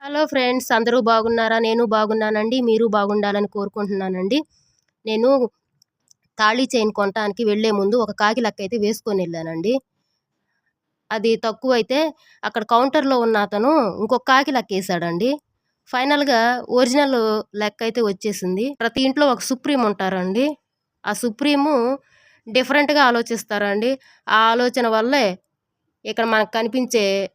Hello friends, అందరూ బాగున్నారా? నేను బాగున్నానండి. మీరు బాగుండాలని కోరుకుంటున్నానండి. నేను తాళీ చైన్ కొనటానికి వెళ్ళే ముందు ఒక కాకి లెక్కైతే వేసుకొనెళ్ళానండి. అది తక్కువైతే అక్కడ కౌంటర్‌లో ఉన్న అతను ఇంకొక కాకి లెక్కేసాడండి. ఫైనల్‌గా ఒరిజినల్ లెక్కైతే వచ్చేసింది. ప్రతి ఇంట్లో ఒక సుప్రీం ఉంటారండి. ఆ సుప్రీము డిఫరెంట్‌గా ఆలోచిస్తారండి. ఆ ఆలోచన వల్లే ఇక్కడ మనకు కనిపించే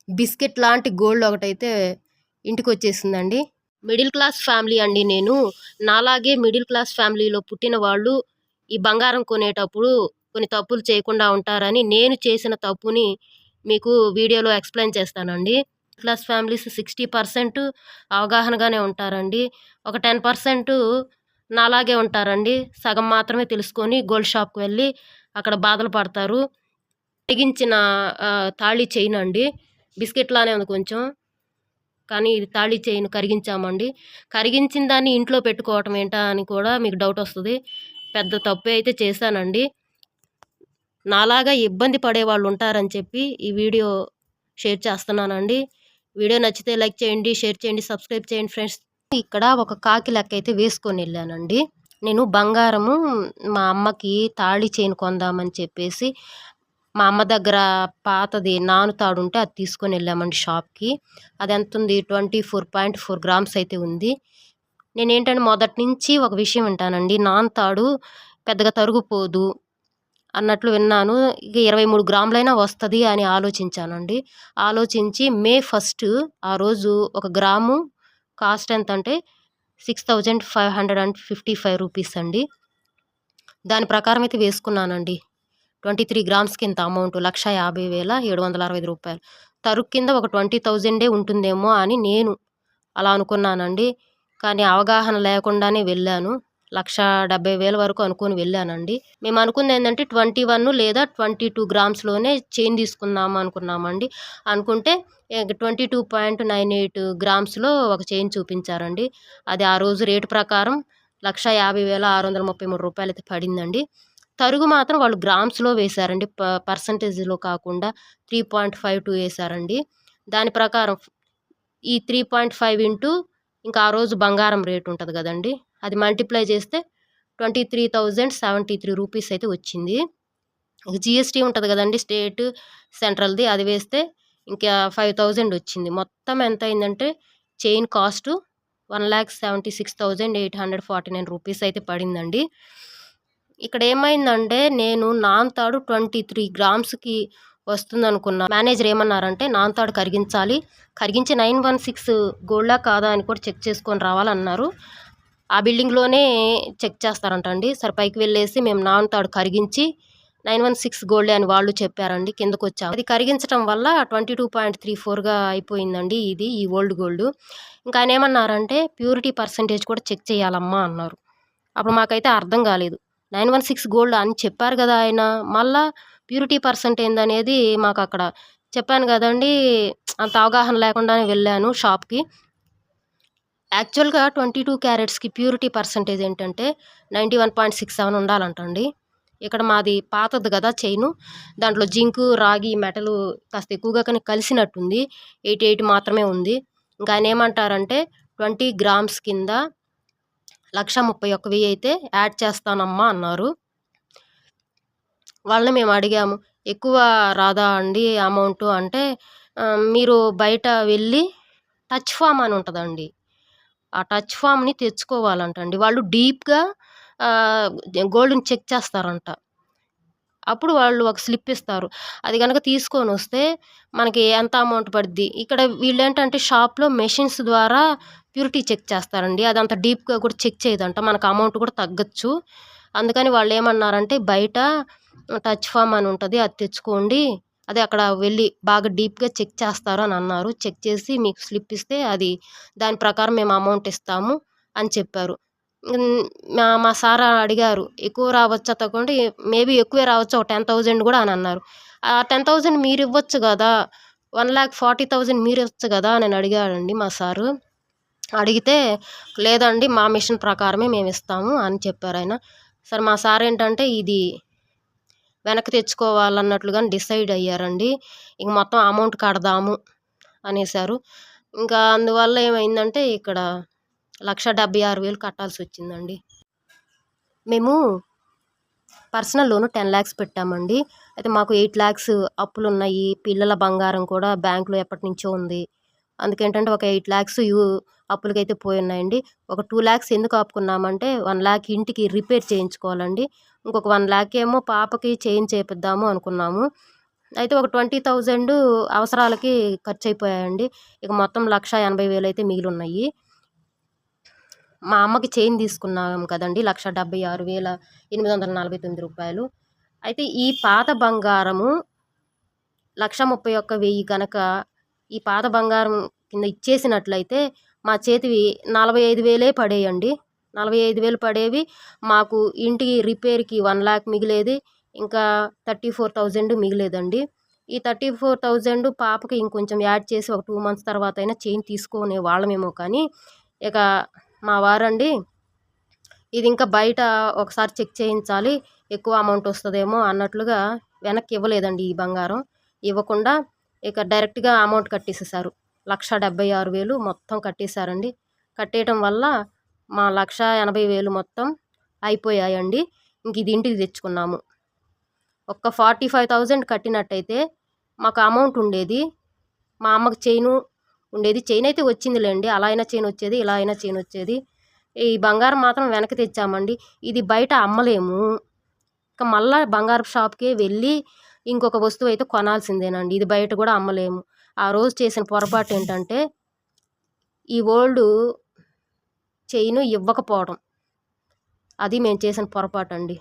బిస్కెట్ లాంటి గోల్డ్ ఒకటైతే ఇంటికొచ్చేసిందండి. మిడిల్ క్లాస్ ఫ్యామిలీ అండి నేను. నాలాగే మిడిల్ క్లాస్ ఫ్యామిలీలో పుట్టిన వాళ్ళు ఈ బంగారం కొనేటప్పుడు కొన్ని తప్పులు చేయకుండా ఉంటారని నేను చేసిన తప్పుని మీకు వీడియోలో ఎక్స్‌ప్లెయిన్ చేస్తానండి. క్లాస్ ఫ్యామిలీస్ 60% అవగాహనగానే ఉంటారండి. ఒక 10% నాలాగే ఉంటారండి. సగం మాత్రమే తెలుసుకొని గోల్డ్ షాప్‌కి వెళ్ళి అక్కడ బాధలు పడతారు. తెగించిన తాళి చైనండి. బిస్కెట్ లానే ఉంది కొంచెం. కానీ ఇది తాళి చైన్ కరిగించామండి. కరిగించిన దాన్ని ఇంట్లో పెట్టుకోవటం ఏంటా అని కూడా మీకు డౌట్ వస్తది. పెద్ద తప్పే అయితే చేశానండి. నాలాగా ఇబ్బంది పడేవాళ్ళు ఉంటారని చెప్పి ఈ వీడియో షేర్ చేస్తున్నానండి. వీడియో నచ్చితే లైక్ చేయండి, షేర్ చేయండి, సబ్స్క్రైబ్ చేయండి ఫ్రెండ్స్. ఇక్కడ ఒక కాకి లెక్క అయితే వేసుకొనెళ్ళానండి. నేను బంగారము మా అమ్మకి తాళి చైన్ కొందామని చెప్పేసి మా అమ్మ దగ్గర పాతది నాను తాడుంటే అది తీసుకొనెళ్ళామండి షాప్‌కి. అదెంతుంది 24.4 గ్రామ్స్ అయితే ఉంది. నేనేంటంటే మొదటి నుంచి ఒక విషయం వింటానండి. నాను తాడు పెద్దగా తరుగుపోదు అన్నట్లు విన్నాను. ఇక 23 గ్రాములైనా వస్తది అని ఆలోచించానండి. ఆలోచించి మే 1 ఆ రోజు ఒక గ్రాము కాస్ట్ ఎంతంటే 6555 రూపీస్ అండి. దాని ప్రకారం అయితే వేసుకున్నానండి. 23 గ్రామ్స్‌కి ఇంత అమౌంట్ 1,50,765 రూపాయలు. తరుగు కింద ఒక 20,000 ఉంటుందేమో అని నేను అలా అనుకున్నానండి. కానీ అవగాహన లేకుండానే వెళ్ళాను. 1,70,000 వరకు అనుకోని వెళ్ళానండి. మేము అనుకుందేంటంటే 21 లేదా 22 గ్రామ్స్‌లోనే చైన్ తీసుకుందాం అనుకున్నామండి. అనుకుంటే 22.98 గ్రామ్స్‌లో ఒక చైన్ చూపించారండి. అది ఆ రోజు రేటు ప్రకారం 1,50,633 రూపాయలైతే పడిందండి. తరుగు మాత్రం వాళ్ళు గ్రామ్స్‌లో వేశారండి. పర్సెంటేజ్‌లో కాకుండా 3.52 ఏశారండి. దాని ప్రకారం ఈ 3.5 ఇంటూ ఇంకా ఆ రోజు బంగారం రేట్ ఉంటది గదండీ! అది మల్టిప్లై చేస్తే 23,073 రూపీస్ అయితే వచ్చింది. ఇక జీఎస్టీ ఉంటది గదండీ! స్టేట్, సెంట్రల్‌ది అది వేస్తే ఇంకా 5,000 వచ్చింది. మొత్తం ఎంతయిందంటే చైన్ కాస్టు 1,76,849 రూపీస్ అయితే పడిందండి. ఇక్కడ ఏమైందంటే నేను నాన్ తాడు 23 గ్రామ్స్‌కి వస్తుందనుకున్నా. మేనేజర్ ఏమన్నారంటే నాన్ తాడు కరిగించాలి. కరిగించి 916 గోల్డా కాదా అని కూడా చెక్ చేసుకొని రావాలన్నారు. ఆ బిల్డింగ్‌లోనే చెక్ చేస్తారంటండి. సరే పైకి వెళ్ళేసి మేము నాన్ తాడు కరిగించి 916 గోల్డే అని వాళ్ళు చెప్పారండి. కిందకొచ్చాము. అది కరిగించటం వల్ల 22.34గా అయిపోయిందండి ఈ ఓల్డ్ గోల్డ్. ఇంకా ఆయనేమన్నారంటే ప్యూరిటీ పర్సెంటేజ్ కూడా చెక్ చేయాలమ్మా అన్నారు. అప్పుడు మాకైతే అర్థం కాలేదు. 916 గోల్డ్ అని చెప్పారు గదా ఆయన. మళ్ళా ప్యూరిటీ పర్సెంట్ ఏందనేది మాకక్కడ చెప్పాను గదండీ! అంత అవగాహన లేకుండానే వెళ్ళాను షాప్‌కి. యాక్చువల్‌గా 22 క్యారెట్స్‌కి ప్యూరిటీ పర్సెంటేజ్ ఏంటంటే 91.67 ఉండాలంటండి. ఇక్కడ మాది పాతది గదా చైను. దాంట్లో జింకు, రాగి, మెటలు కాస్త ఎక్కువగా కానీ కలిసినట్టుంది. 88 మాత్రమే ఉంది. ఇంకా ఆయనేమంటారంటే 20 గ్రామ్స్ కింద 1,31,000 అయితే యాడ్ చేస్తానమ్మా అన్నారు. వాళ్ళని మేము అడిగాము. ఎక్కువ రాదా అండి అమౌంటు అంటే, మీరు బయట వెళ్ళి టచ్ ఫార్మ్ అని ఉంటదండి. ఆ టచ్ ఫార్మ్‌ని తెచ్చుకోవాలంటండి. వాళ్ళు డీప్‌గా గోల్డ్‌ని చెక్ చేస్తారంట. అప్పుడు వాళ్ళు ఒక స్లిప్ ఇస్తారు. అది గనక తీసుకొనొస్తే మనకి ఎంత అమౌంట్ పడిద్ది. ఇక్కడ వీళ్ళేంటంటే షాప్‌లో మెషిన్స్ ద్వారా ప్యూరిటీ చెక్ చేస్తారండి. అదంత డీప్‌గా కూడా చెక్ చేయదంట. మనకు అమౌంట్ కూడా తగ్గొచ్చు. అందుకని వాళ్ళేమన్నారంటే బయట టచ్ ఫార్మ్ అని ఉంటది. అది తెచ్చుకోండి. అదే అక్కడ వెళ్ళి బాగా డీప్‌గా చెక్ చేస్తారు అని అన్నారు. చెక్ చేసి మీకు స్లిప్ ఇస్తే అది దాని ప్రకారం మేము అమౌంట్ ఇస్తాము అని చెప్పారు. మా సార్ అడిగారు. ఎక్కువ రావచ్చా తక్కువంటే మేబీ ఎక్కువే రావచ్చు. ఒక 10,000 గూడా అని అన్నారు. ఆ 10,000 మీరివ్వచ్చు గదా! 1,40,000 మీరివ్వచ్చు గదా! అని అడిగాడండి మా సారు. అడిగితే లేదండి మా మిషన్ ప్రకారమే మేమిస్తాము అని చెప్పారాయన. సరే మా సారేంటంటే ఇది వెనక్కి తెచ్చుకోవాలన్నట్లుగాని డిసైడ్ అయ్యారండి. ఇంక మొత్తం అమౌంట్ కడదాము అనేసారు. ఇంకా అందువల్ల ఏమైందంటే ఇక్కడ 1,76,000 కట్టాల్సొచ్చిందండి. మేము పర్సనల్ లోను 10 లాక్స్ పెట్టామండి. అయితే మాకు 8 లాక్స్ అప్పులున్నాయి. పిల్లల బంగారం కూడా బ్యాంక్‌లో ఎప్పటినుంచో ఉంది. అందుకేంటంటే ఒక 8 లాక్స్ అప్పులకైతే పోయున్నాయండి. ఒక 2 లాక్స్ ఎందుకు ఆపుకున్నామంటే 1 లాక్ ఇంటికి రిపేర్ చేయించుకోవాలండి. ఇంకొక 1 లాక్ ఏమో పాపకి చైన్ చేపిద్దాము అనుకున్నాము. అయితే ఒక 20,000 అవసరాలకి ఖర్చయిపోయాయండి. ఇక మొత్తం 1,80,000 అయితే మిగిలున్నాయి. మా అమ్మకి చైన్ తీసుకున్నాం కదండీ! 1,76,849 రూపాయలు. అయితే ఈ పాత బంగారము 1,31,000 గనక ఈ పాత బంగారం కింద ఇచ్చేసినట్లయితే మా చేతివి 45,000 పడేయండి. 45,000 పడేవి. మాకు ఇంటికి రిపేర్‌కి 1 లాక్ మిగిలేది. ఇంకా 34,000 మిగిలేదండి. ఈ 34,000 పాపకి ఇంకొంచెం యాడ్ చేసి ఒక 2 మంత్స్ తర్వాతైనా చైన్ తీసుకునే వాళ్ళమేమో కానీ, ఇక మా వారండి ఇది ఇంకా బయట ఒకసారి చెక్ చేయించాలి. ఎక్కువ అమౌంట్ వస్తదేమో అన్నట్లుగా వెనక్కి ఇవ్వలేదండి ఈ బంగారం. ఇవ్వకుండా ఇక డైరెక్ట్‌గా అమౌంట్ కట్టేసేశారు. 1,76,000 మొత్తం కట్టేశారండి. కట్టేయటం వల్ల మా 1,80,000 మొత్తం అయిపోయాయండి. ఇంక ఇది ఇంటికి తెచ్చుకున్నాము. ఒక్క 45,000 కట్టినట్టయితే మాకు అమౌంట్ ఉండేది. మా అమ్మకి చైను ఉండేది. చైన్ అయితే వచ్చిందిలేండి. అలా అయినా చైన్ వచ్చేది. ఇలా అయినా చైన్ వచ్చేది. ఈ బంగారం మాత్రం వెనక్కి తెచ్చామండి. ఇది బయట అమ్మలేము. ఇక మళ్ళా బంగారపు షాప్‌కే వెళ్ళి ఇంకొక వస్తువు అయితే కొనాల్సిందేనండి. ఇది బయట కూడా అమ్మలేము. ఆ రోజు చేసిన పొరపాటు ఏంటంటే ఈ ఓల్డ్ చైను ఇవ్వకపోవడం. అది మేము చేసిన పొరపాటండి.